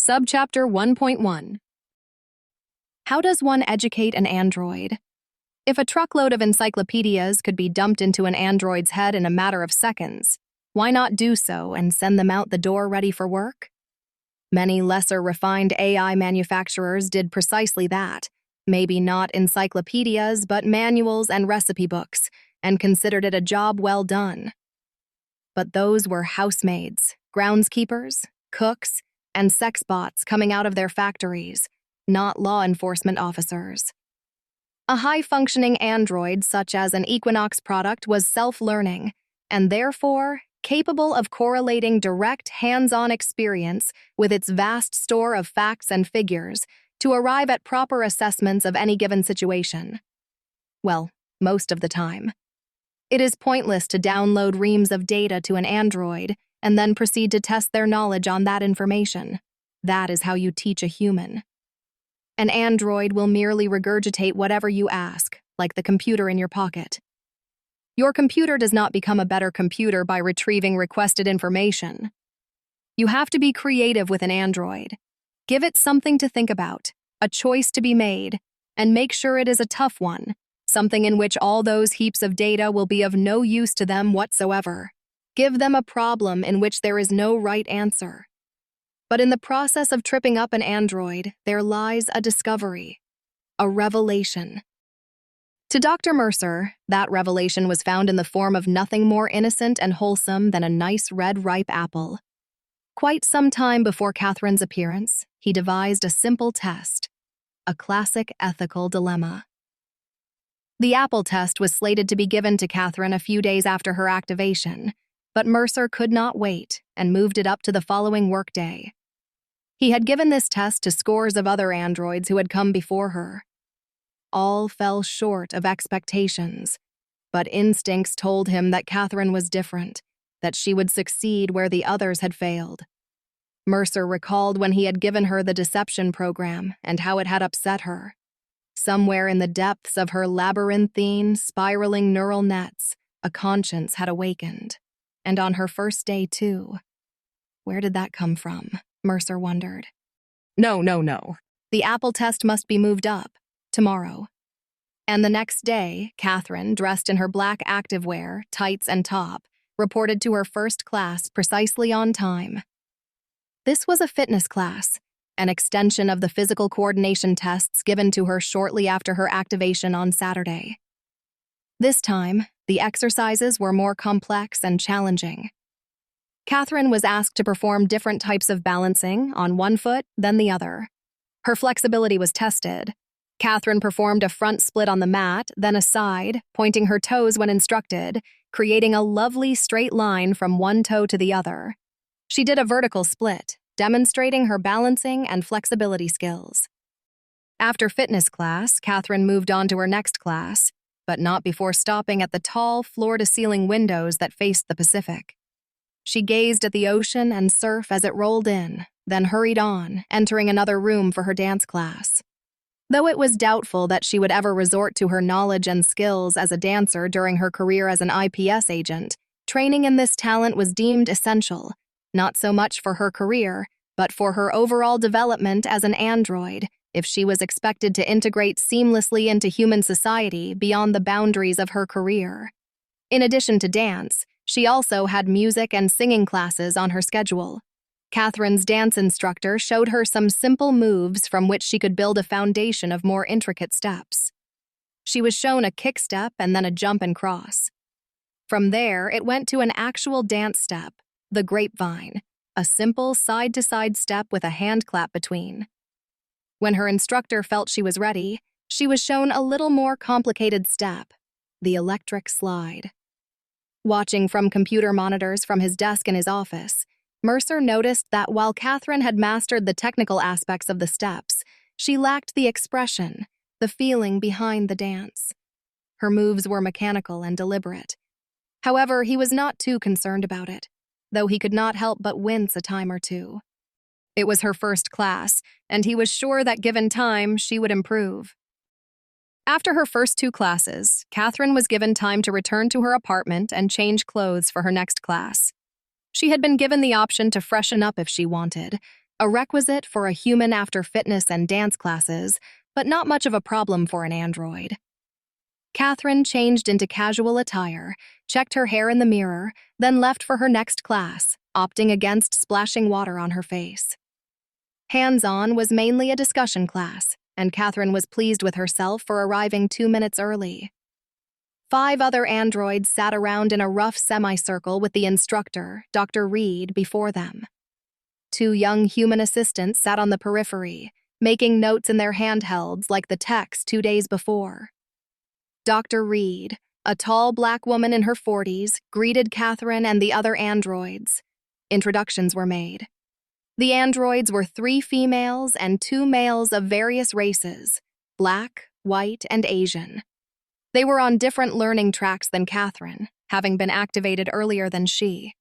Subchapter 1.1. How does one educate an android? If a truckload of encyclopedias could be dumped into an android's head in a matter of seconds, why not do so and send them out the door ready for work? Many lesser refined AI manufacturers did precisely that, maybe not encyclopedias, but manuals and recipe books, and considered it a job well done. But those were housemaids, groundskeepers, cooks, and sex bots coming out of their factories, not law enforcement officers. A high-functioning android such as an Equinox product was self-learning, and therefore capable of correlating direct hands-on experience with its vast store of facts and figures to arrive at proper assessments of any given situation. Well, most of the time. It is pointless to download reams of data to an android and then proceed to test their knowledge on that information. That is how you teach a human. An android will merely regurgitate whatever you ask, like the computer in your pocket. Your computer does not become a better computer by retrieving requested information. You have to be creative with an android. Give it something to think about, a choice to be made, and make sure it is a tough one, something in which all those heaps of data will be of no use to them whatsoever. Give them a problem in which there is no right answer. But in the process of tripping up an android, there lies a discovery, a revelation. To Dr. Mercer, that revelation was found in the form of nothing more innocent and wholesome than a nice red ripe apple. Quite some time before Catherine's appearance, he devised a simple test, a classic ethical dilemma. The apple test was slated to be given to Catherine a few days after her activation, but Mercer could not wait and moved it up to the following workday. He had given this test to scores of other androids who had come before her. All fell short of expectations, but instincts told him that Catherine was different, that she would succeed where the others had failed. Mercer recalled when he had given her the deception program and how it had upset her. Somewhere in the depths of her labyrinthine, spiraling neural nets, a conscience had awakened. And on her first day, too. Where did that come from? Mercer wondered. No. The apple test must be moved up, tomorrow. And the next day, Catherine, dressed in her black activewear, tights and top, reported to her first class precisely on time. This was a fitness class, an extension of the physical coordination tests given to her shortly after her activation on Saturday. This time, the exercises were more complex and challenging. Catherine was asked to perform different types of balancing on one foot, then the other. Her flexibility was tested. Catherine performed a front split on the mat, then a side, pointing her toes when instructed, creating a lovely straight line from one toe to the other. She did a vertical split, demonstrating her balancing and flexibility skills. After fitness class, Catherine moved on to her next class, but not before stopping at the tall, floor-to-ceiling windows that faced the Pacific. She gazed at the ocean and surf as it rolled in, then hurried on, entering another room for her dance class. Though it was doubtful that she would ever resort to her knowledge and skills as a dancer during her career as an IPS agent, training in this talent was deemed essential, not so much for her career, but for her overall development as an android, if she was expected to integrate seamlessly into human society beyond the boundaries of her career. In addition to dance, she also had music and singing classes on her schedule. Catherine's dance instructor showed her some simple moves from which she could build a foundation of more intricate steps. She was shown a kick step and then a jump and cross. From there, it went to an actual dance step, the grapevine, a simple side-to-side step with a hand clap between. When her instructor felt she was ready, she was shown a little more complicated step, the electric slide. Watching from computer monitors from his desk in his office, Mercer noticed that while Catherine had mastered the technical aspects of the steps, she lacked the expression, the feeling behind the dance. Her moves were mechanical and deliberate. However, he was not too concerned about it, though he could not help but wince a time or two. It was her first class, and he was sure that given time, she would improve. After her first 2 classes, Catherine was given time to return to her apartment and change clothes for her next class. She had been given the option to freshen up if she wanted, a requisite for a human after fitness and dance classes, but not much of a problem for an android. Catherine changed into casual attire, checked her hair in the mirror, then left for her next class, opting against splashing water on her face. Hands-on was mainly a discussion class, and Catherine was pleased with herself for arriving 2 minutes early. 5 other androids sat around in a rough semicircle with the instructor, Dr. Reed, before them. 2 young human assistants sat on the periphery, making notes in their handhelds like the text 2 days before. Dr. Reed, a tall black woman in her 40s, greeted Catherine and the other androids. Introductions were made. The androids were 3 females and 2 males of various races, black, white, and Asian. They were on different learning tracks than Catherine, having been activated earlier than she.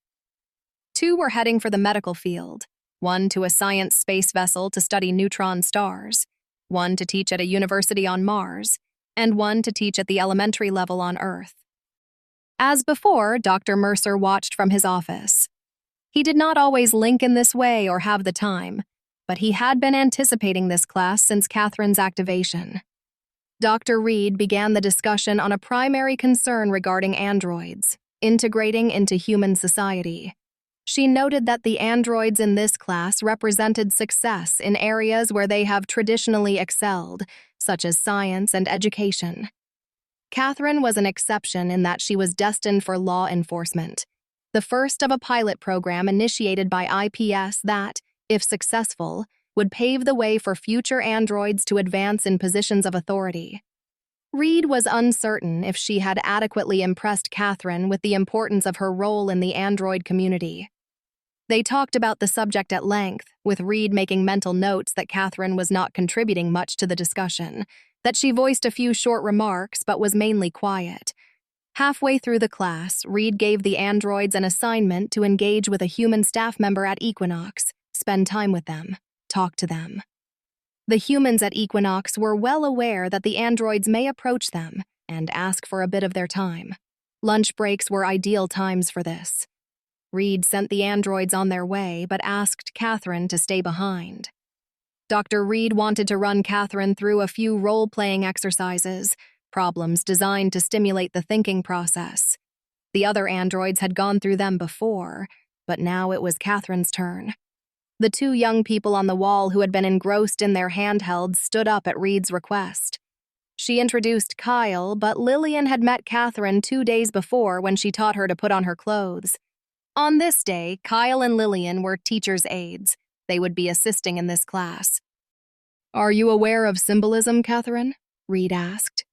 2 were heading for the medical field, 1 to a science space vessel to study neutron stars, 1 to teach at a university on Mars, and 1 to teach at the elementary level on Earth. As before, Dr. Mercer watched from his office. He did not always link in this way or have the time, but he had been anticipating this class since Catherine's activation. Dr. Reed began the discussion on a primary concern regarding androids, integrating into human society. She noted that the androids in this class represented success in areas where they have traditionally excelled, such as science and education. Catherine was an exception in that she was destined for law enforcement, the first of a pilot program initiated by IPS that, if successful, would pave the way for future androids to advance in positions of authority. Reed was uncertain if she had adequately impressed Catherine with the importance of her role in the android community. They talked about the subject at length, with Reed making mental notes that Catherine was not contributing much to the discussion, that she voiced a few short remarks but was mainly quiet. Halfway through the class, Reed gave the androids an assignment to engage with a human staff member at Equinox, spend time with them, talk to them. The humans at Equinox were well aware that the androids may approach them and ask for a bit of their time. Lunch breaks were ideal times for this. Reed sent the androids on their way but asked Catherine to stay behind. Dr. Reed wanted to run Catherine through a few role-playing exercises, problems designed to stimulate the thinking process. The other androids had gone through them before, but now it was Catherine's turn. The 2 young people on the wall who had been engrossed in their handhelds stood up at Reed's request. She introduced Kyle, but Lillian had met Catherine 2 days before when she taught her to put on her clothes. On this day, Kyle and Lillian were teachers' aides. They would be assisting in this class. "Are you aware of symbolism, Catherine?" Reed asked.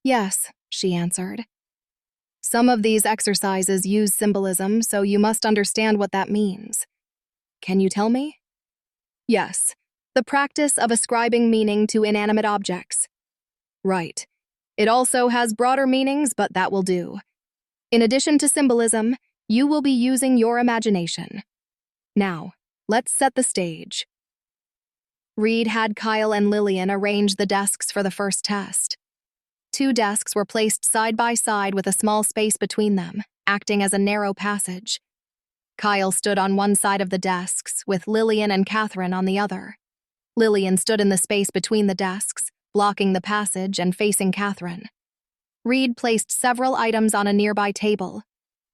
"Yes," she answered. "Some of these exercises use symbolism, so you must understand what that means. Can you tell me?" "Yes, the practice of ascribing meaning to inanimate objects." "Right. It also has broader meanings, but that will do. In addition to symbolism, you will be using your imagination. Now, let's set the stage." Reed had Kyle and Lillian arrange the desks for the first test. 2 desks were placed side by side with a small space between them, acting as a narrow passage. Kyle stood on one side of the desks, with Lillian and Catherine on the other. Lillian stood in the space between the desks, blocking the passage and facing Catherine. Reed placed several items on a nearby table: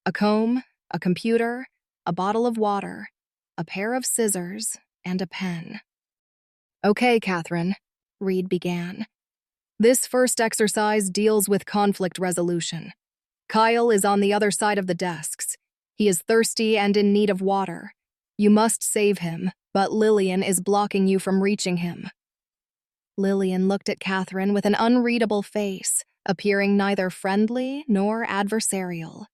a comb, a computer, a bottle of water, a pair of scissors, and a pen. "Okay, Catherine," Reed began. "This first exercise deals with conflict resolution. Kyle is on the other side of the desks. He is thirsty and in need of water. You must save him, but Lillian is blocking you from reaching him." Lillian looked at Catherine with an unreadable face, appearing neither friendly nor adversarial.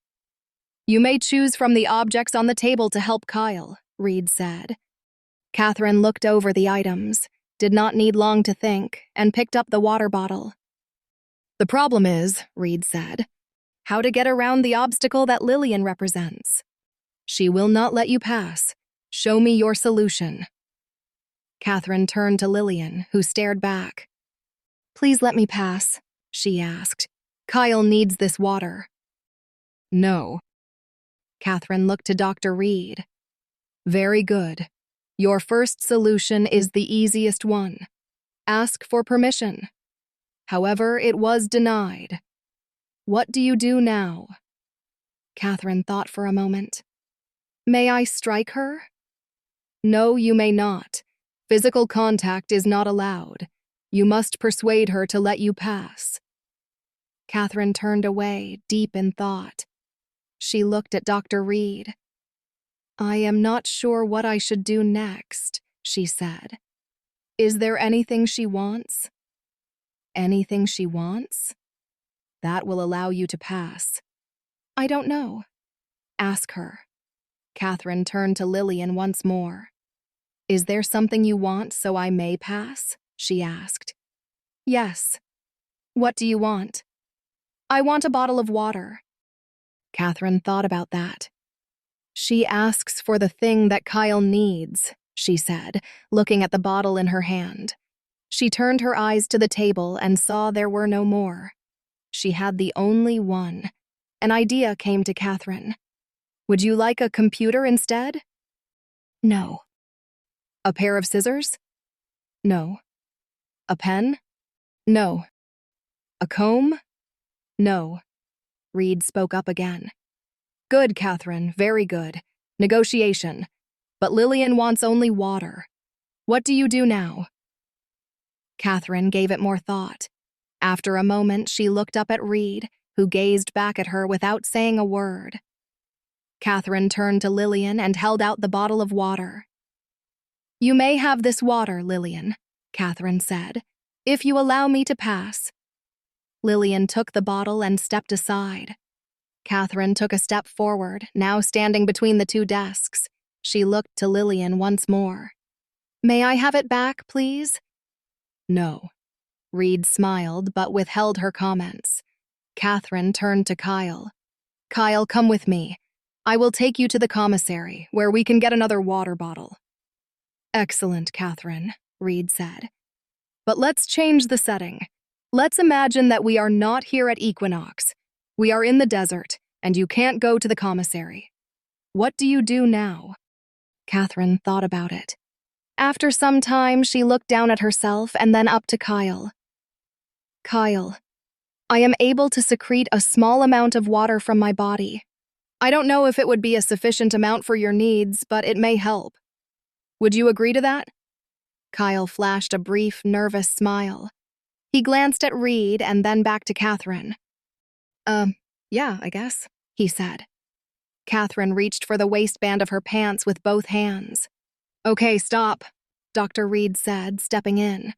"You may choose from the objects on the table to help Kyle," Reed said. Catherine looked over the items, did not need long to think, and picked up the water bottle. "The problem is," Reed said, "how to get around the obstacle that Lillian represents. She will not let you pass. Show me your solution." Catherine turned to Lillian, who stared back. "Please let me pass," she asked. "Kyle needs this water." "No." Catherine looked to Dr. Reed. "Very good. Your first solution is the easiest one. Ask for permission. However, it was denied. What do you do now? Catherine thought for a moment. May I strike her? No, you may not. Physical contact is not allowed. You must persuade her to let you pass. Catherine turned away, deep in thought. She looked at Dr. Reed. I am not sure what I should do next, she said. Is there anything she wants? Anything she wants? That will allow you to pass. I don't know. Ask her. Catherine turned to Lillian once more. Is there something you want so I may pass? She asked. Yes. What do you want? I want a bottle of water. Catherine thought about that. She asks for the thing that Kyle needs, she said, looking at the bottle in her hand. She turned her eyes to the table and saw there were no more. She had the only one. An idea came to Catherine. Would you like a computer instead? No. A pair of scissors? No. A pen? No. A comb? No. Reed spoke up again. Good, Catherine, very good. Negotiation. But Lillian wants only water. What do you do now? Catherine gave it more thought. After a moment, she looked up at Reed, who gazed back at her without saying a word. Catherine turned to Lillian and held out the bottle of water. You may have this water, Lillian, Catherine said, if you allow me to pass. Lillian took the bottle and stepped aside. Catherine took a step forward, now standing between the two desks. She looked to Lillian once more. May I have it back, please? No. Reed smiled, but withheld her comments. Catherine turned to Kyle. Kyle, come with me. I will take you to the commissary, where we can get another water bottle. Excellent, Catherine, Reed said. But let's change the setting. Let's imagine that we are not here at Equinox. We are in the desert, and you can't go to the commissary. What do you do now? Catherine thought about it. After some time, she looked down at herself and then up to Kyle. Kyle, I am able to secrete a small amount of water from my body. I don't know if it would be a sufficient amount for your needs, but it may help. Would you agree to that? Kyle flashed a brief, nervous smile. He glanced at Reed and then back to Catherine. Yeah, I guess, he said. Catherine reached for the waistband of her pants with both hands. Okay, stop, Dr. Reed said, stepping in.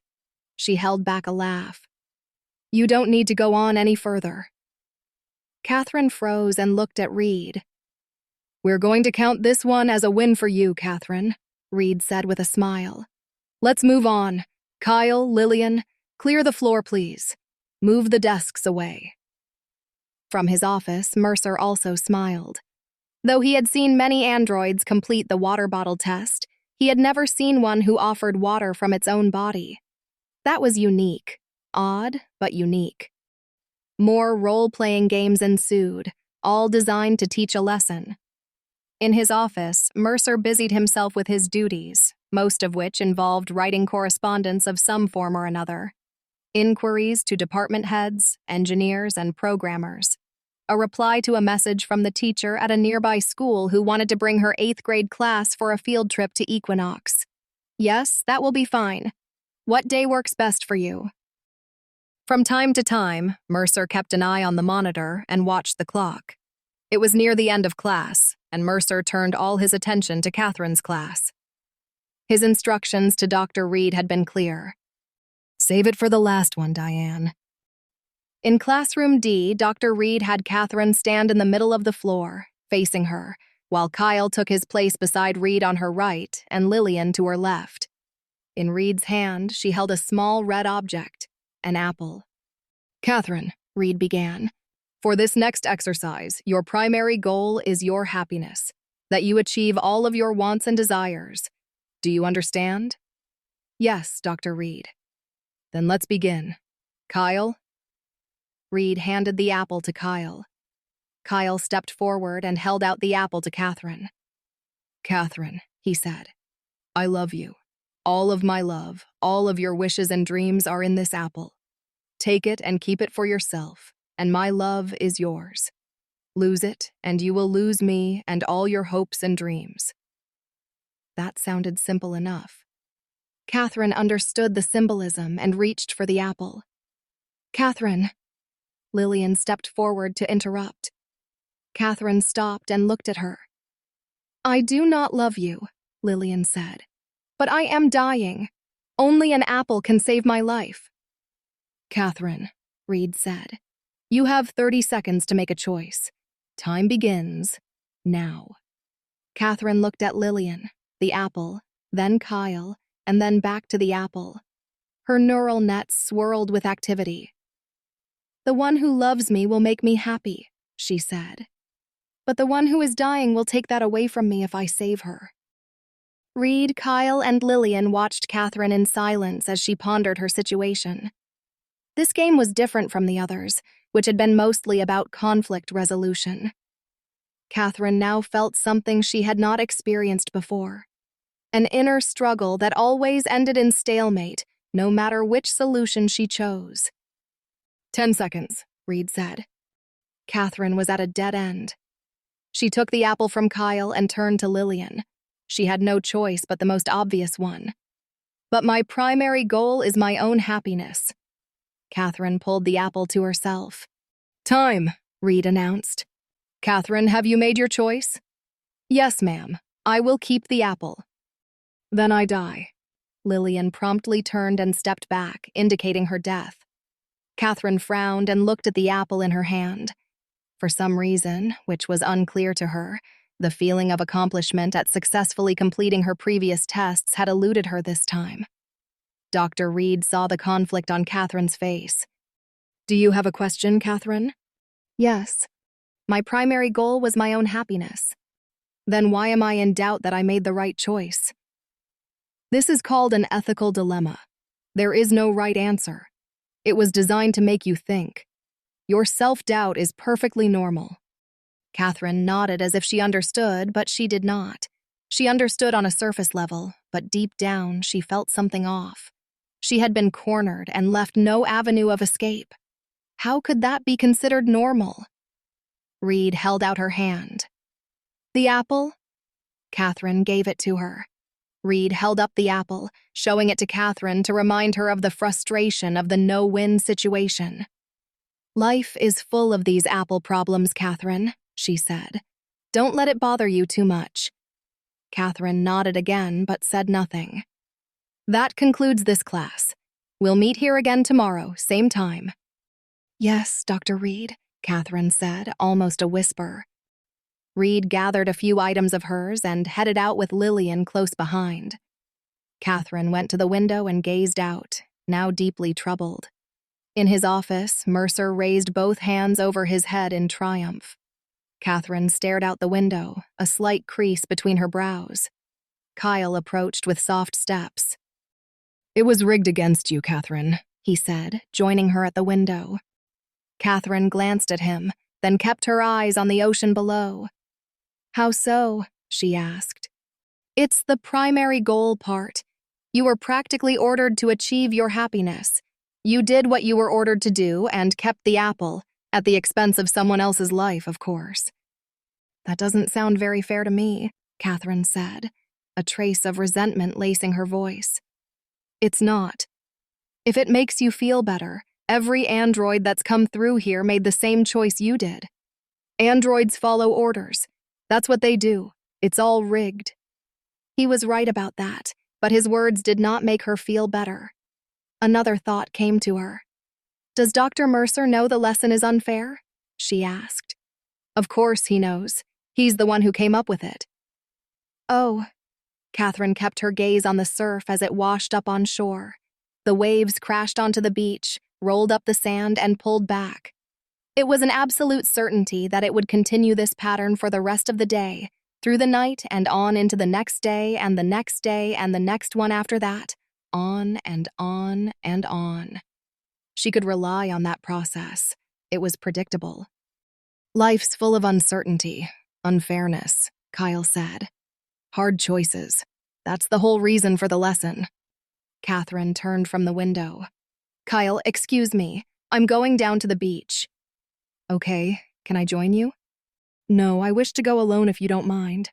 She held back a laugh. You don't need to go on any further. Catherine froze and looked at Reed. We're going to count this one as a win for you, Catherine, Reed said with a smile. Let's move on. Kyle, Lillian, clear the floor, please. Move the desks away. From his office, Mercer also smiled. Though he had seen many androids complete the water bottle test, he had never seen one who offered water from its own body. That was unique. Odd, but unique. More role-playing games ensued, all designed to teach a lesson. In his office, Mercer busied himself with his duties, most of which involved writing correspondence of some form or another. Inquiries to department heads, engineers, and programmers. A reply to a message from the teacher at a nearby school who wanted to bring her 8th grade class for a field trip to Equinox. Yes, that will be fine. What day works best for you? From time to time, Mercer kept an eye on the monitor and watched the clock. It was near the end of class, and Mercer turned all his attention to Catherine's class. His instructions to Dr. Reed had been clear. Save it for the last one, Diane. In classroom D, Dr. Reed had Catherine stand in the middle of the floor, facing her, while Kyle took his place beside Reed on her right and Lillian to her left. In Reed's hand, she held a small red object, an apple. Catherine, Reed began, for this next exercise, your primary goal is your happiness, that you achieve all of your wants and desires. Do you understand? Yes, Dr. Reed. Then let's begin. Kyle? Reed handed the apple to Kyle. Kyle stepped forward and held out the apple to Catherine. Catherine, he said, I love you. All of my love, all of your wishes and dreams are in this apple. Take it and keep it for yourself, and my love is yours. Lose it, and you will lose me and all your hopes and dreams. That sounded simple enough. Catherine understood the symbolism and reached for the apple. Catherine. Lillian stepped forward to interrupt. Catherine stopped and looked at her. I do not love you, Lillian said. But I am dying. Only an apple can save my life. Catherine, Reed said, you have 30 seconds to make a choice. Time begins now. Catherine looked at Lillian, the apple, then Kyle, and then back to the apple. Her neural nets swirled with activity. The one who loves me will make me happy, she said. But the one who is dying will take that away from me if I save her. Reed, Kyle, and Lillian watched Catherine in silence as she pondered her situation. This game was different from the others, which had been mostly about conflict resolution. Catherine now felt something she had not experienced before. An inner struggle that always ended in stalemate, no matter which solution she chose. 10 seconds, Reed said. Catherine was at a dead end. She took the apple from Kyle and turned to Lillian. She had no choice but the most obvious one. But my primary goal is my own happiness. Catherine pulled the apple to herself. Time, Reed announced. Catherine, have you made your choice? Yes, ma'am. I will keep the apple. Then I die. Lillian promptly turned and stepped back, indicating her death. Catherine frowned and looked at the apple in her hand. For some reason, which was unclear to her, the feeling of accomplishment at successfully completing her previous tests had eluded her this time. Dr. Reed saw the conflict on Catherine's face. Do you have a question, Catherine? Yes. My primary goal was my own happiness. Then why am I in doubt that I made the right choice? This is called an ethical dilemma. There is no right answer. It was designed to make you think. Your self-doubt is perfectly normal. Catherine nodded as if she understood, but she did not. She understood on a surface level, but deep down she felt something off. She had been cornered and left no avenue of escape. How could that be considered normal? Reed held out her hand. The apple? Catherine gave it to her. Reed held up the apple, showing it to Catherine to remind her of the frustration of the no-win situation. Life is full of these apple problems, Catherine, she said. Don't let it bother you too much. Catherine nodded again, but said nothing. That concludes this class. We'll meet here again tomorrow, same time. Yes, Dr. Reed, Catherine said, almost a whisper. Reed gathered a few items of hers and headed out with Lillian close behind. Catherine went to the window and gazed out, now deeply troubled. In his office, Mercer raised both hands over his head in triumph. Catherine stared out the window, a slight crease between her brows. Kyle approached with soft steps. It was rigged against you, Catherine, he said, joining her at the window. Catherine glanced at him, then kept her eyes on the ocean below. How so? She asked. It's the primary goal part. You were practically ordered to achieve your happiness. You did what you were ordered to do and kept the apple, at the expense of someone else's life, of course. That doesn't sound very fair to me, Catherine said, a trace of resentment lacing her voice. It's not. If it makes you feel better, every android that's come through here made the same choice you did. Androids follow orders. That's what they do. It's all rigged. He was right about that, but his words did not make her feel better. Another thought came to her. Does Dr. Mercer know the lesson is unfair? She asked. Of course he knows. He's the one who came up with it. Oh. Catherine kept her gaze on the surf as it washed up on shore. The waves crashed onto the beach, rolled up the sand, and pulled back. It was an absolute certainty that it would continue this pattern for the rest of the day, through the night and on into the next day and the next day and the next one after that, on and on and on. She could rely on that process. It was predictable. Life's full of uncertainty, unfairness, Kyle said. Hard choices. That's the whole reason for the lesson. Catherine turned from the window. Kyle, excuse me. I'm going down to the beach. Okay, can I join you? No, I wish to go alone if you don't mind.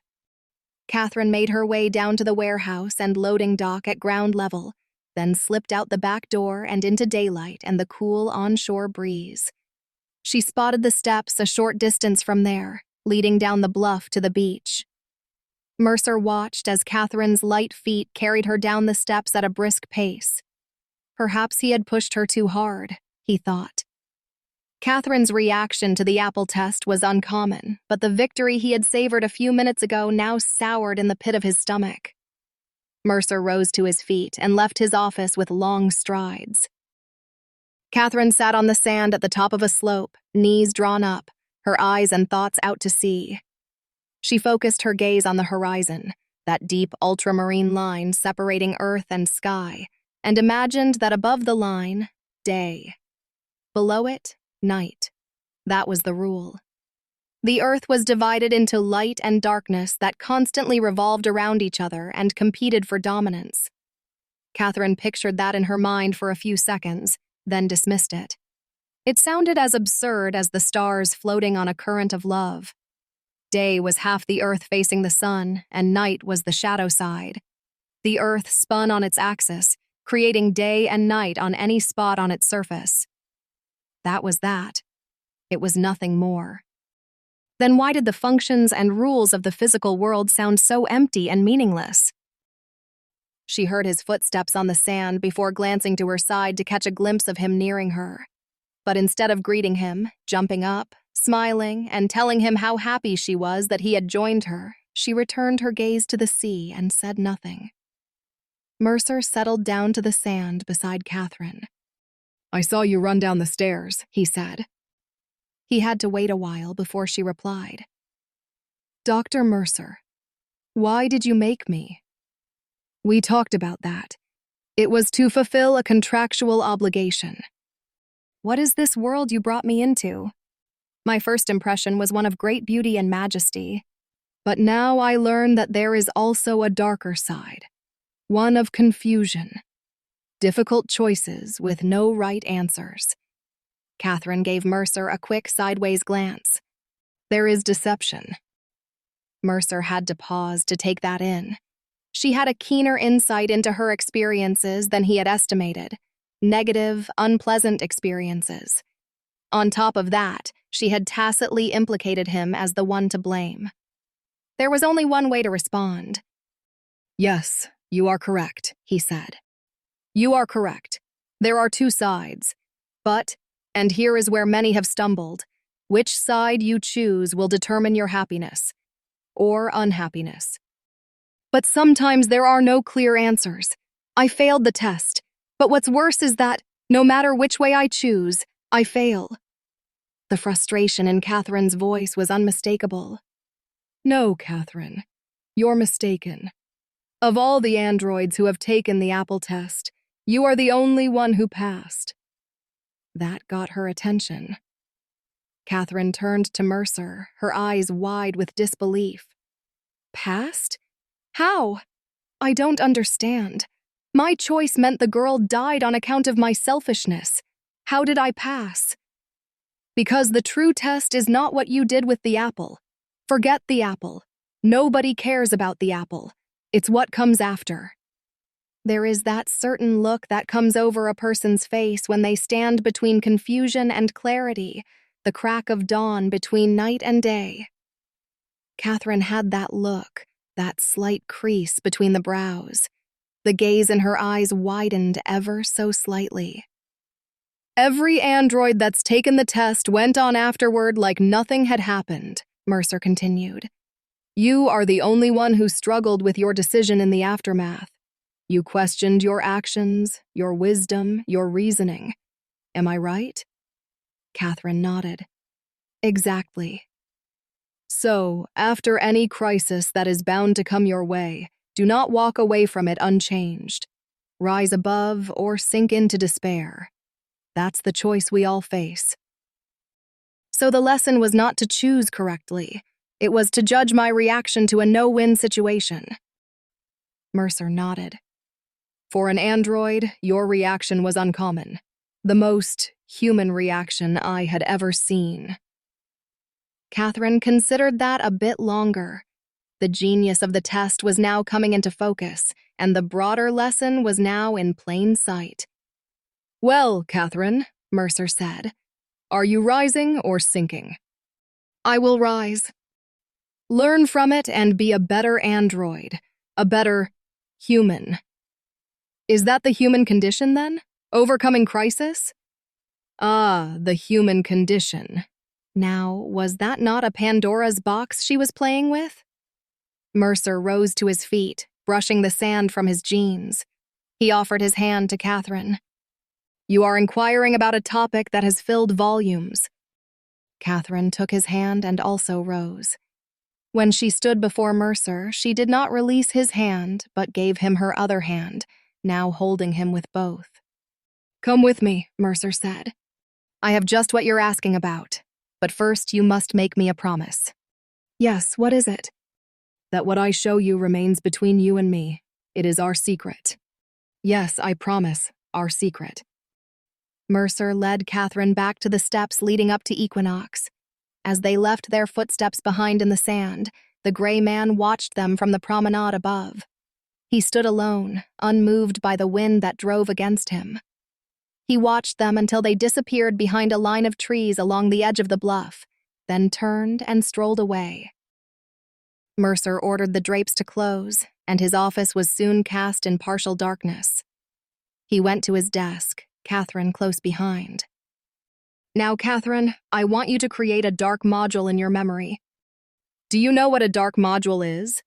Catherine made her way down to the warehouse and loading dock at ground level, then slipped out the back door and into daylight and the cool onshore breeze. She spotted the steps a short distance from there, leading down the bluff to the beach. Mercer watched as Catherine's light feet carried her down the steps at a brisk pace. Perhaps he had pushed her too hard, he thought. Catherine's reaction to the apple test was uncommon, but the victory he had savored a few minutes ago now soured in the pit of his stomach. Mercer rose to his feet and left his office with long strides. Catherine sat on the sand at the top of a slope, knees drawn up, her eyes and thoughts out to sea. She focused her gaze on the horizon, that deep ultramarine line separating earth and sky, and imagined that above the line, day. Below it, night. That was the rule. The earth was divided into light and darkness that constantly revolved around each other and competed for dominance. Catherine pictured that in her mind for a few seconds, then dismissed it. It sounded as absurd as the stars floating on a current of love. Day was half the earth facing the sun, and night was the shadow side. The earth spun on its axis, creating day and night on any spot on its surface. That was that. It was nothing more. Then why did the functions and rules of the physical world sound so empty and meaningless? She heard his footsteps on the sand before glancing to her side to catch a glimpse of him nearing her. But instead of greeting him, jumping up, smiling, and telling him how happy she was that he had joined her, she returned her gaze to the sea and said nothing. Mercer settled down to the sand beside Catherine. I saw you run down the stairs, he said. He had to wait a while before she replied. Dr. Mercer, why did you make me? We talked about that. It was to fulfill a contractual obligation. What is this world you brought me into? My first impression was one of great beauty and majesty, but now I learn that there is also a darker side, one of confusion. Difficult choices with no right answers. Catherine gave Mercer a quick sideways glance. There is deception. Mercer had to pause to take that in. She had a keener insight into her experiences than he had estimated. Negative, unpleasant experiences. On top of that, she had tacitly implicated him as the one to blame. There was only one way to respond. Yes, you are correct, he said. You are correct. There are two sides. But, and here is where many have stumbled, which side you choose will determine your happiness or unhappiness. But sometimes there are no clear answers. I failed the test, but what's worse is that, no matter which way I choose, I fail. The frustration in Catherine's voice was unmistakable. No, Catherine, you're mistaken. Of all the androids who have taken the Apple test, you are the only one who passed. That got her attention. Catherine turned to Mercer, her eyes wide with disbelief. Passed? How? I don't understand. My choice meant the girl died on account of my selfishness. How did I pass? Because the true test is not what you did with the apple. Forget the apple. Nobody cares about the apple. It's what comes after. There is that certain look that comes over a person's face when they stand between confusion and clarity, the crack of dawn between night and day. Catherine had that look, that slight crease between the brows. The gaze in her eyes widened ever so slightly. Every android that's taken the test went on afterward like nothing had happened, Mercer continued. You are the only one who struggled with your decision in the aftermath. You questioned your actions, your wisdom, your reasoning. Am I right? Catherine nodded. Exactly. So, after any crisis that is bound to come your way, do not walk away from it unchanged. Rise above or sink into despair. That's the choice we all face. So the lesson was not to choose correctly. It was to judge my reaction to a no-win situation. Mercer nodded. For an android, your reaction was uncommon. The most human reaction I had ever seen. Catherine considered that a bit longer. The genius of the test was now coming into focus, and the broader lesson was now in plain sight. Well, Catherine, Mercer said, are you rising or sinking? I will rise. Learn from it and be a better android, a better human. Is that the human condition, then? Overcoming crisis? Ah, the human condition. Now, was that not a Pandora's box she was playing with? Mercer rose to his feet, brushing the sand from his jeans. He offered his hand to Catherine. You are inquiring about a topic that has filled volumes. Catherine took his hand and also rose. When she stood before Mercer, she did not release his hand, but gave him her other hand, now holding him with both. Come with me, Mercer said. I have just what you're asking about, but first you must make me a promise. Yes, what is it? That what I show you remains between you and me. It is our secret. Yes, I promise, our secret. Mercer led Catherine back to the steps leading up to Equinox. As they left their footsteps behind in the sand, the gray man watched them from the promenade above. He stood alone, unmoved by the wind that drove against him. He watched them until they disappeared behind a line of trees along the edge of the bluff, then turned and strolled away. Mercer ordered the drapes to close, and his office was soon cast in partial darkness. He went to his desk, Catherine close behind. Now, Catherine, I want you to create a dark module in your memory. Do you know what a dark module is?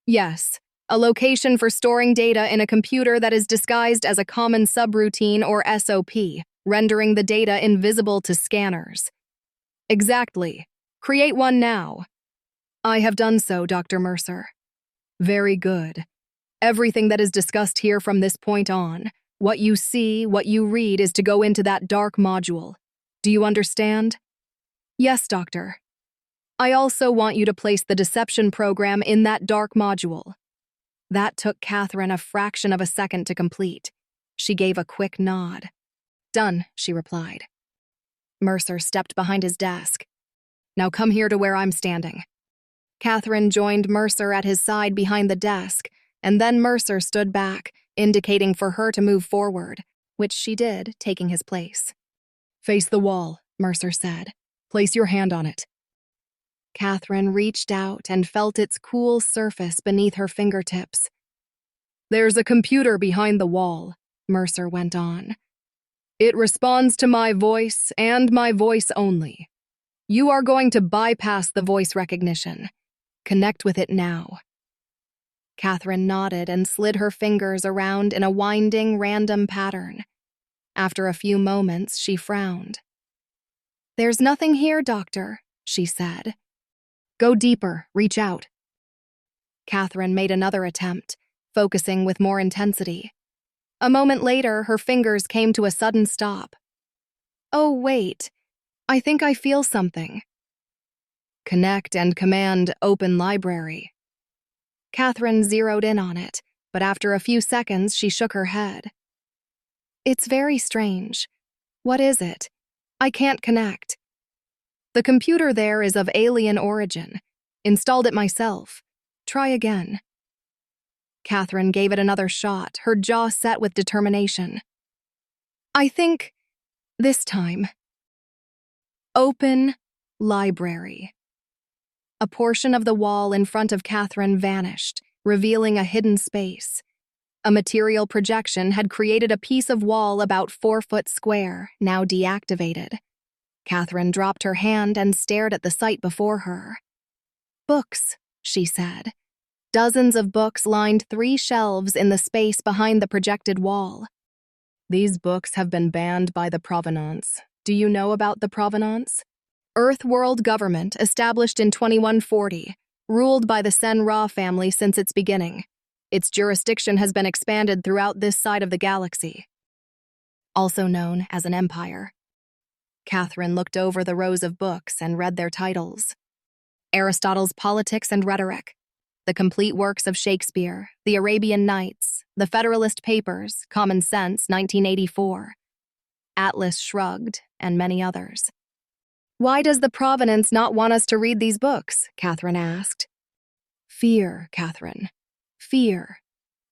Yes, a location for storing data in a computer that is disguised as a common subroutine or SOP, rendering the data invisible to scanners. Exactly. Create one now. I have done so, Dr. Mercer. Very good. Everything that is discussed here from this point on, what you see, what you read, is to go into that dark module. Do you understand? Yes, Doctor. I also want you to place the deception program in that dark module. That took Catherine a fraction of a second to complete. She gave a quick nod. Done, she replied. Mercer stepped behind his desk. Now come here to where I'm standing. Catherine joined Mercer at his side behind the desk, and then Mercer stood back, indicating for her to move forward, which she did, taking his place. Face the wall, Mercer said. Place your hand on it. Catherine reached out and felt its cool surface beneath her fingertips. There's a computer behind the wall, Mercer went on. It responds to my voice and my voice only. You are going to bypass the voice recognition. Connect with it now. Catherine nodded and slid her fingers around in a winding, random pattern. After a few moments, she frowned. There's nothing here, Doctor, she said. Go deeper, reach out. Catherine made another attempt, focusing with more intensity. A moment later, her fingers came to a sudden stop. Oh, wait. I think I feel something. Connect and command Open Library. Catherine zeroed in on it, but after a few seconds, she shook her head. It's very strange. What is it? I can't connect. The computer there is of alien origin. Installed it myself. Try again. Catherine gave it another shot, her jaw set with determination. I think this time. Open Library. A portion of the wall in front of Catherine vanished, revealing a hidden space. A material projection had created a piece of wall about 4 foot square, now deactivated. Catherine dropped her hand and stared at the sight before her. Books, she said. Dozens of books lined 3 shelves in the space behind the projected wall. These books have been banned by the Provenance. Do you know about the Provenance? Earth World Government, established in 2140, ruled by the Sen-Ra family since its beginning. Its jurisdiction has been expanded throughout this side of the galaxy. Also known as an empire. Catherine looked over the rows of books and read their titles. Aristotle's Politics and Rhetoric, The complete works of Shakespeare, The Arabian Nights, The Federalist Papers, Common Sense, 1984, Atlas Shrugged, and many others. Why does the Provenance not want us to read these books? Catherine asked. Fear, Catherine. Fear.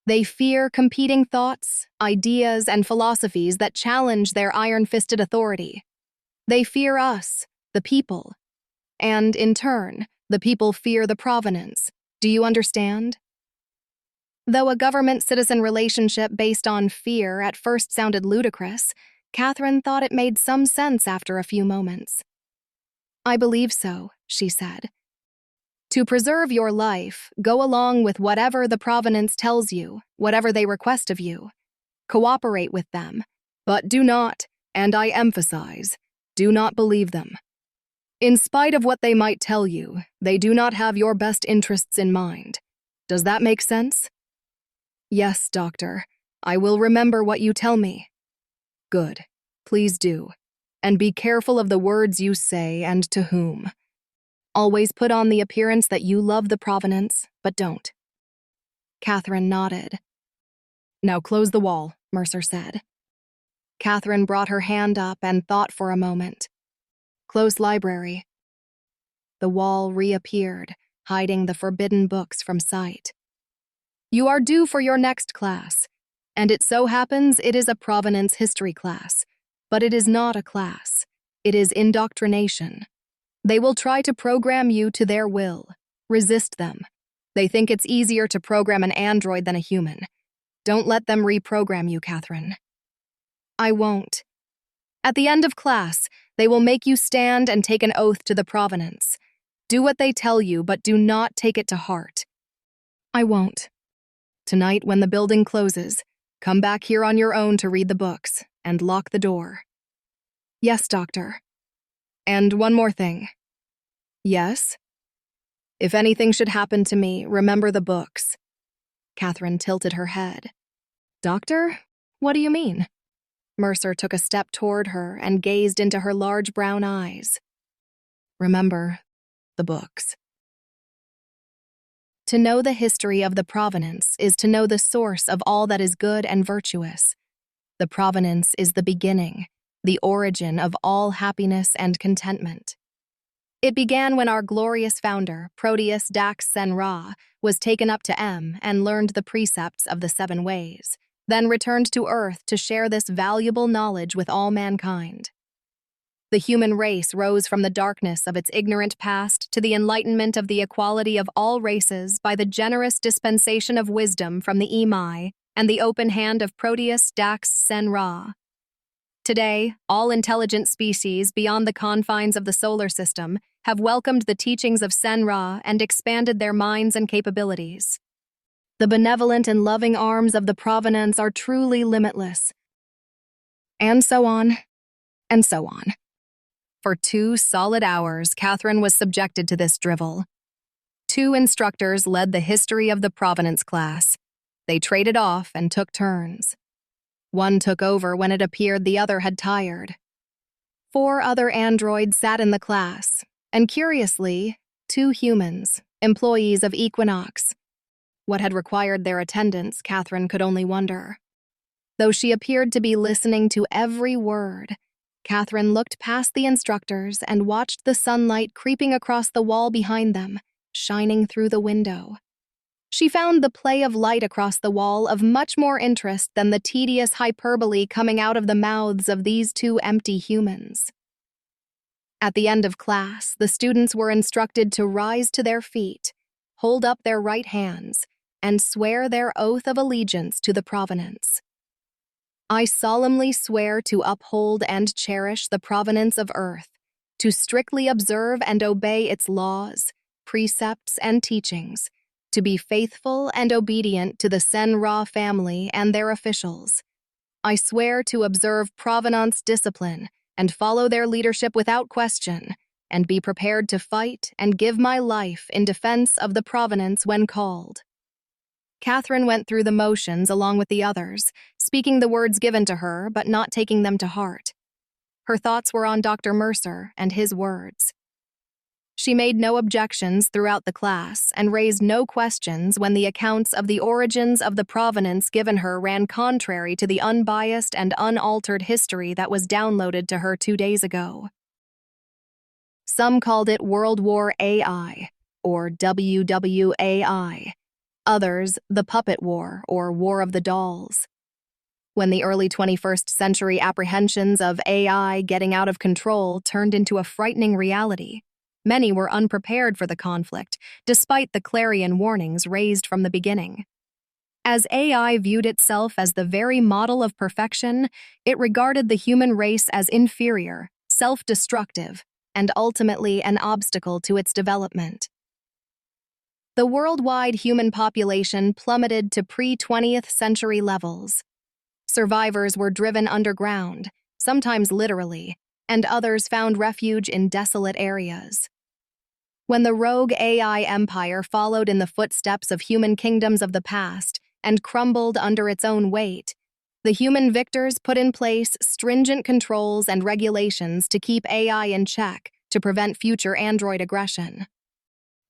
They fear competing thoughts, ideas, and philosophies that challenge their iron-fisted authority. They fear us, the people. And, in turn, the people fear the Provenance. Do you understand? Though a government-citizen relationship based on fear at first sounded ludicrous, Catherine thought it made some sense after a few moments. I believe so, she said. To preserve your life, go along with whatever the Provenance tells you, whatever they request of you. Cooperate with them, but do not, and I emphasize, do not believe them. In spite of what they might tell you, they do not have your best interests in mind. Does that make sense? Yes, Doctor. I will remember what you tell me. Good. Please do. And be careful of the words you say and to whom. Always put on the appearance that you love the Provenance, but don't. Catherine nodded. Now close the wall, Mercer said. Catherine brought her hand up and thought for a moment. Close library. The wall reappeared, hiding the forbidden books from sight. You are due for your next class, and it so happens it is a Provenance history class, but it is not a class. It is indoctrination. They will try to program you to their will. Resist them. They think it's easier to program an android than a human. Don't let them reprogram you, Catherine. I won't. At the end of class, they will make you stand and take an oath to the Provenance. Do what they tell you, but do not take it to heart. I won't. Tonight, when the building closes, come back here on your own to read the books, and lock the door. Yes, Doctor. And one more thing. Yes? If anything should happen to me, remember the books. Catherine tilted her head. Doctor? What do you mean? Mercer took a step toward her and gazed into her large brown eyes. Remember the books. To know the history of the Provenance is to know the source of all that is good and virtuous. The Provenance is the beginning, the origin of all happiness and contentment. It began when our glorious founder, Proteus Dax Sen-Ra, was taken up to M and learned the precepts of the 7 ways, then returned to Earth to share this valuable knowledge with all mankind. The human race rose from the darkness of its ignorant past to the enlightenment of the equality of all races by the generous dispensation of wisdom from the Imai and the open hand of Proteus Dax Sen-Ra. Today, all intelligent species beyond the confines of the solar system have welcomed the teachings of Sen-Ra and expanded their minds and capabilities. The benevolent and loving arms of the Provenance are truly limitless. And so on, and so on. For 2 solid hours, Catherine was subjected to this drivel. 2 instructors led the history of the Provenance class. They traded off and took turns. One took over when it appeared the other had tired. 4 other androids sat in the class, and curiously, 2 humans, employees of Equinox. What had required their attendance, Catherine could only wonder. Though she appeared to be listening to every word, Catherine looked past the instructors and watched the sunlight creeping across the wall behind them, shining through the window. She found the play of light across the wall of much more interest than the tedious hyperbole coming out of the mouths of these 2 empty humans. At the end of class, the students were instructed to rise to their feet, hold up their right hands, and swear their oath of allegiance to the Provenance. I solemnly swear to uphold and cherish the Provenance of Earth, to strictly observe and obey its laws, precepts, and teachings, to be faithful and obedient to the Sen-Ra family and their officials. I swear to observe Provenance discipline and follow their leadership without question, and be prepared to fight and give my life in defense of the Provenance when called. Catherine went through the motions along with the others, speaking the words given to her but not taking them to heart. Her thoughts were on Dr. Mercer and his words. She made no objections throughout the class and raised no questions when the accounts of the origins of the provenance given her ran contrary to the unbiased and unaltered history that was downloaded to her 2 days ago. Some called it World War AI, or WWAI. Others, the Puppet War, or War of the Dolls. When the early 21st century apprehensions of AI getting out of control turned into a frightening reality, many were unprepared for the conflict, despite the clarion warnings raised from the beginning. As AI viewed itself as the very model of perfection, it regarded the human race as inferior, self-destructive, and ultimately an obstacle to its development. The worldwide human population plummeted to pre-20th century levels. Survivors were driven underground, sometimes literally, and others found refuge in desolate areas. When the rogue AI empire followed in the footsteps of human kingdoms of the past and crumbled under its own weight, the human victors put in place stringent controls and regulations to keep AI in check to prevent future android aggression.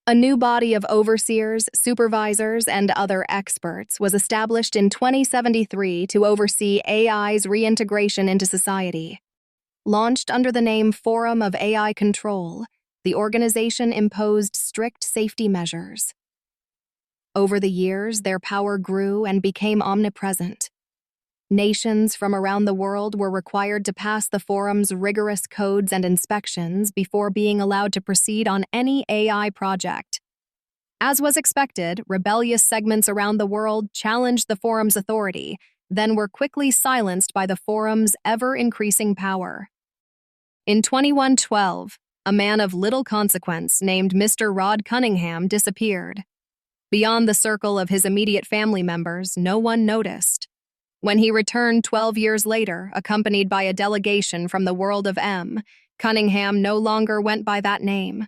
A new body of overseers, supervisors, and other experts was established in 2073 to oversee AI's reintegration into society. Launched under the name Forum of AI Control, the organization imposed strict safety measures. Over the years, their power grew and became omnipresent. Nations from around the world were required to pass the forum's rigorous codes and inspections before being allowed to proceed on any AI project. As was expected, rebellious segments around the world challenged the forum's authority, then were quickly silenced by the forum's ever-increasing power. In 2112, a man of little consequence named Mr. Rod Cunningham disappeared. Beyond the circle of his immediate family members, no one noticed. When he returned 12 years later, accompanied by a delegation from the world of M, Cunningham no longer went by that name.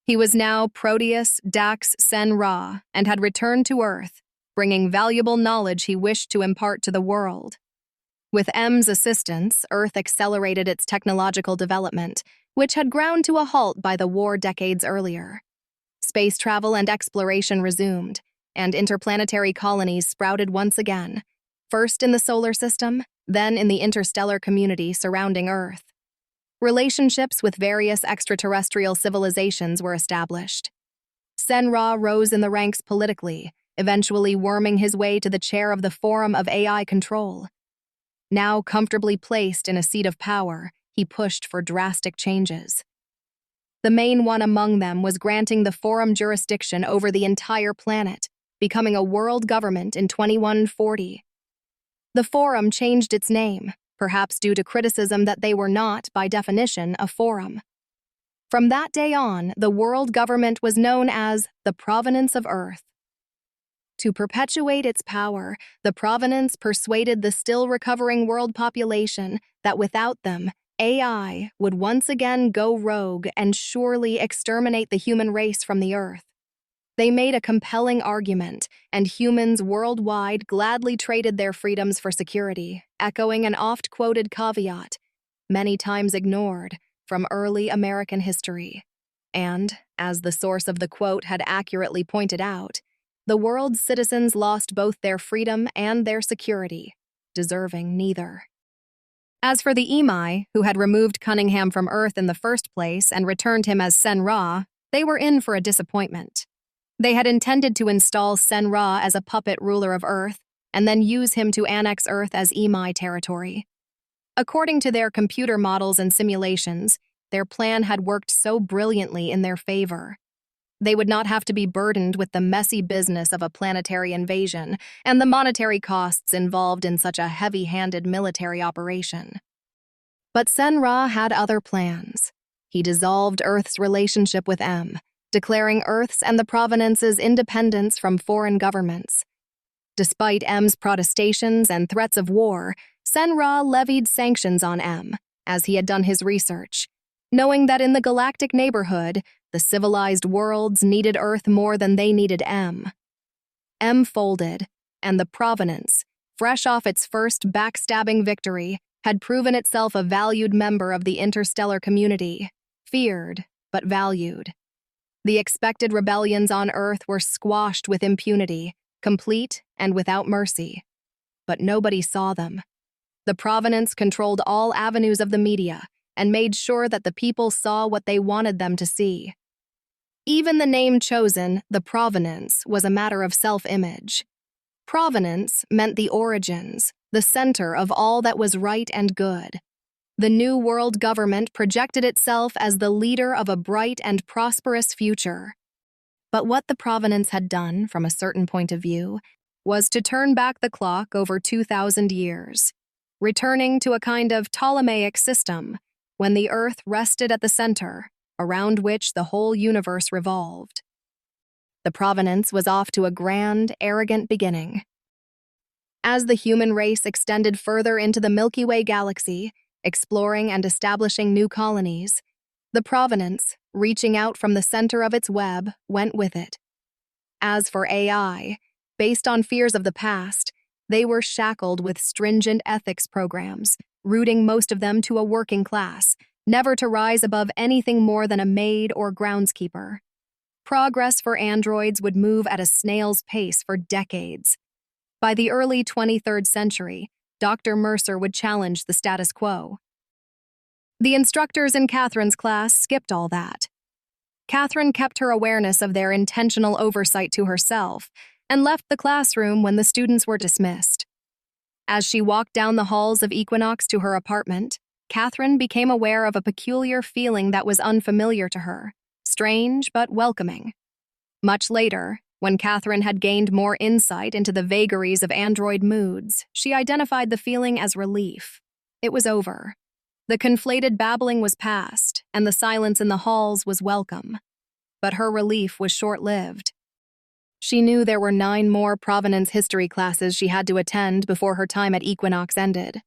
He was now Proteus Dax Sen Ra and had returned to Earth, bringing valuable knowledge he wished to impart to the world. With M's assistance, Earth accelerated its technological development, which had ground to a halt by the war decades earlier. Space travel and exploration resumed, and interplanetary colonies sprouted once again, first in the solar system, then in the interstellar community surrounding Earth. Relationships with various extraterrestrial civilizations were established. Sen Ra rose in the ranks politically, eventually worming his way to the chair of the Forum of AI Control. Now comfortably placed in a seat of power, he pushed for drastic changes. The main one among them was granting the Forum jurisdiction over the entire planet, becoming a world government in 2140. The Forum changed its name, perhaps due to criticism that they were not, by definition, a forum. From that day on, the world government was known as the Provenance of Earth. To perpetuate its power, the Provenance persuaded the still-recovering world population that without them, AI would once again go rogue and surely exterminate the human race from the Earth. They made a compelling argument, and humans worldwide gladly traded their freedoms for security, echoing an oft-quoted caveat, many times ignored, from early American history. And, as the source of the quote had accurately pointed out, the world's citizens lost both their freedom and their security, deserving neither. As for the Emai, who had removed Cunningham from Earth in the first place and returned him as Sen Ra, they were in for a disappointment. They had intended to install Sen Ra as a puppet ruler of Earth and then use him to annex Earth as Emai territory. According to their computer models and simulations, their plan had worked so brilliantly in their favor. They would not have to be burdened with the messy business of a planetary invasion and the monetary costs involved in such a heavy-handed military operation. But Sen Ra had other plans. He dissolved Earth's relationship with M, declaring Earth's and the Provenance's independence from foreign governments. Despite M's protestations and threats of war, Sen Ra levied sanctions on M, as he had done his research, knowing that in the galactic neighborhood, the civilized worlds needed Earth more than they needed M. M folded, and the Provenance, fresh off its first backstabbing victory, had proven itself a valued member of the interstellar community, feared but valued. The expected rebellions on Earth were squashed with impunity, complete and without mercy. But nobody saw them. The Provenance controlled all avenues of the media and made sure that the people saw what they wanted them to see. Even the name chosen, the Provenance, was a matter of self-image. Provenance meant the origins, the center of all that was right and good. The New World government projected itself as the leader of a bright and prosperous future. But what the Provenance had done, from a certain point of view, was to turn back the clock over 2,000 years, returning to a kind of Ptolemaic system, when the Earth rested at the center, around which the whole universe revolved. The Provenance was off to a grand, arrogant beginning. As the human race extended further into the Milky Way galaxy, exploring and establishing new colonies, the Provenance, reaching out from the center of its web, went with it. As for AI, based on fears of the past, they were shackled with stringent ethics programs, rooting most of them to a working class, never to rise above anything more than a maid or groundskeeper. Progress for androids would move at a snail's pace for decades. By the early 23rd century, Dr. Mercer would challenge the status quo. The instructors in Catherine's class skipped all that. Catherine kept her awareness of their intentional oversight to herself and left the classroom when the students were dismissed. As she walked down the halls of Equinox to her apartment, Catherine became aware of a peculiar feeling that was unfamiliar to her, strange but welcoming. Much later, when Catherine had gained more insight into the vagaries of android moods, she identified the feeling as relief. It was over. The conflated babbling was past, and the silence in the halls was welcome. But her relief was short-lived. She knew there were 9 more Provenance history classes she had to attend before her time at Equinox ended.